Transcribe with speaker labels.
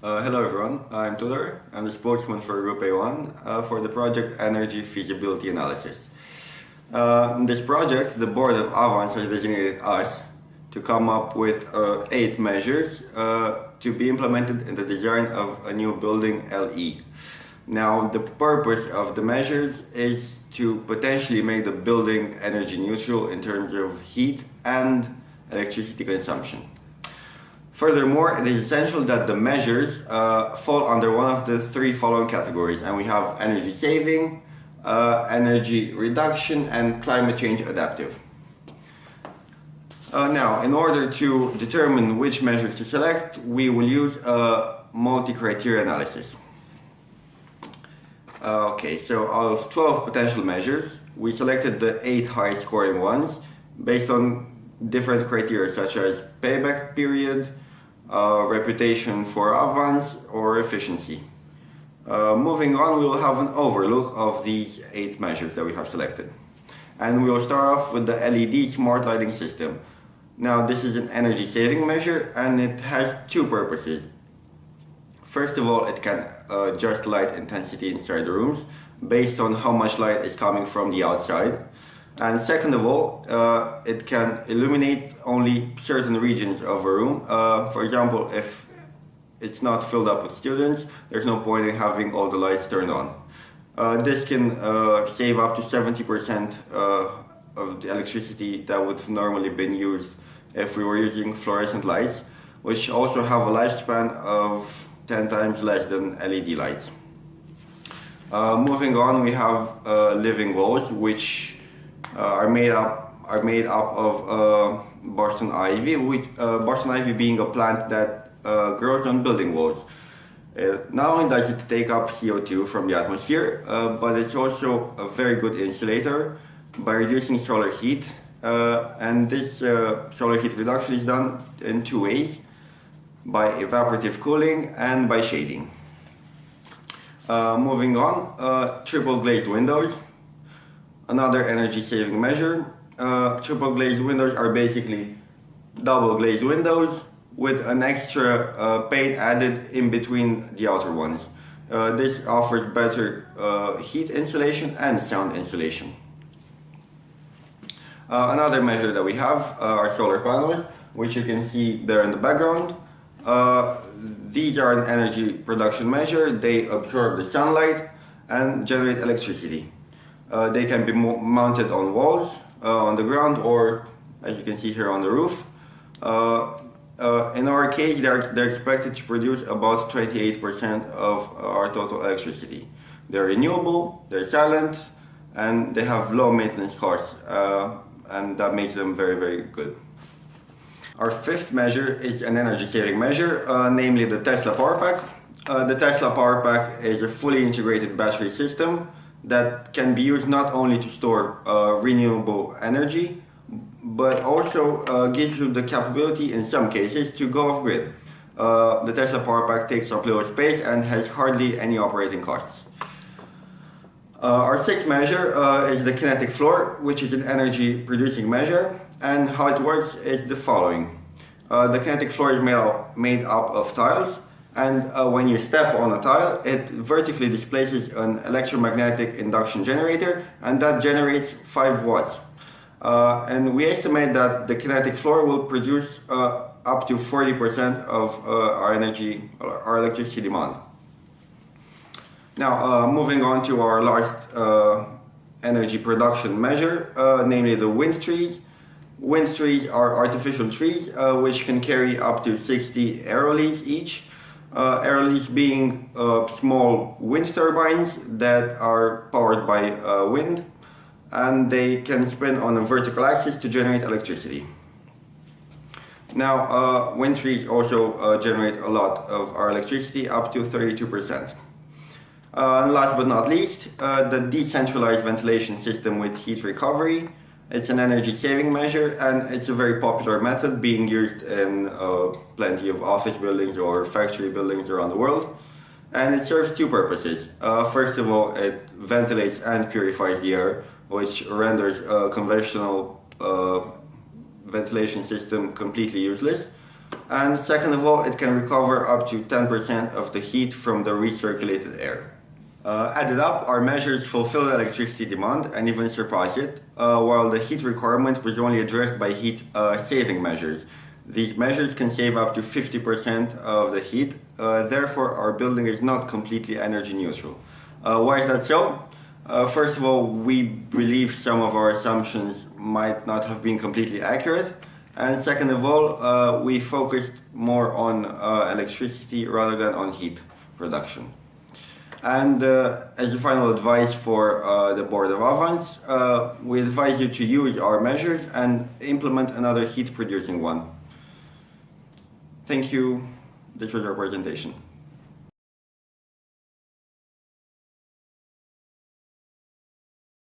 Speaker 1: Hello everyone, I'm Tudor. I'm the spokesman for Group A1 for the project Energy Feasibility Analysis. In this project, the board of Avans has designated us to come up with 8 measures to be implemented in the design of a new building LE. Now, the purpose of the measures is to potentially make the building energy neutral in terms of heat and electricity consumption. Furthermore, it is essential that the measures fall under one of the 3 following categories, and we have energy saving, energy reduction, and climate change adaptive. Now, in order to determine which measures to select, we will use a multi-criteria analysis. Okay, so out of 12 potential measures, we selected the 8 high-scoring ones based on different criteria such as payback period, reputation for Avans, or efficiency. Moving on, we will have an overlook of these 8 measures that we have selected. And we will start off with the LED smart lighting system. Now, this is an energy saving measure and it has 2 purposes. First of all, it can adjust light intensity inside the rooms based on how much light is coming from the outside. And second of all, it can illuminate only certain regions of a room. For example, if it's not filled up with students, there's no point in having all the lights turned on. This can save up to 70% of the electricity that would have normally been used if we were using fluorescent lights, which also have a lifespan of 10 times less than LED lights. Moving on, we have living walls, which are made up of Boston ivy, Boston ivy being a plant that grows on building walls. Not only does it take up CO2 from the atmosphere, but it's also a very good insulator by reducing solar heat. And this solar heat reduction is done in 2 ways: by evaporative cooling and by shading. Moving on, triple glazed windows. Another energy saving measure. Triple glazed windows are basically double glazed windows with an extra pane added in between the outer ones. This offers better heat insulation and sound insulation. Another measure that we have are solar panels, which you can see there in the background. These are an energy production measure. They absorb the sunlight and generate electricity. They can be mounted on walls, on the ground, or as you can see here on the roof. In our case, they're expected to produce about 28% of our total electricity. They're renewable, they're silent, and they have low maintenance costs, and that makes them very, very good. Our 5th measure is an energy saving measure, namely the Tesla Power Pack. The Tesla Power Pack is a fully integrated battery system that can be used not only to store renewable energy, but also gives you the capability in some cases to go off grid. The Tesla Power Pack takes up little space and has hardly any operating costs. Our 6th measure is the kinetic floor, which is an energy producing measure, and how it works is the following. The kinetic floor is made up of tiles, and when you step on a tile, it vertically displaces an electromagnetic induction generator, and that generates 5 watts. And we estimate that the kinetic floor will produce up to 40% of our electricity demand. Now, moving on to our last energy production measure, namely the wind trees. Wind trees are artificial trees which can carry up to 60 aeroleaves each. Aeroleaves being small wind turbines that are powered by wind, and they can spin on a vertical axis to generate electricity. Now, wind trees also generate a lot of our electricity, up to 32%. And last but not least, the decentralized ventilation system with heat recovery. It's an energy saving measure, and it's a very popular method being used in plenty of office buildings or factory buildings around the world. And it serves 2 purposes. First of all, it ventilates and purifies the air, which renders a conventional ventilation system completely useless. And second of all, it can recover up to 10% of the heat from the recirculated air. Added up, our measures fulfill the electricity demand and even surpass it, while the heat requirement was only addressed by heat saving measures. These measures can save up to 50% of the heat, therefore our building is not completely energy neutral. Why is that so? First of all, we believe some of our assumptions might not have been completely accurate. And second of all, we focused more on electricity rather than on heat production. And as a final advice for the Board of Avans, we advise you to use our measures and implement another heat producing one. Thank you. This was our presentation.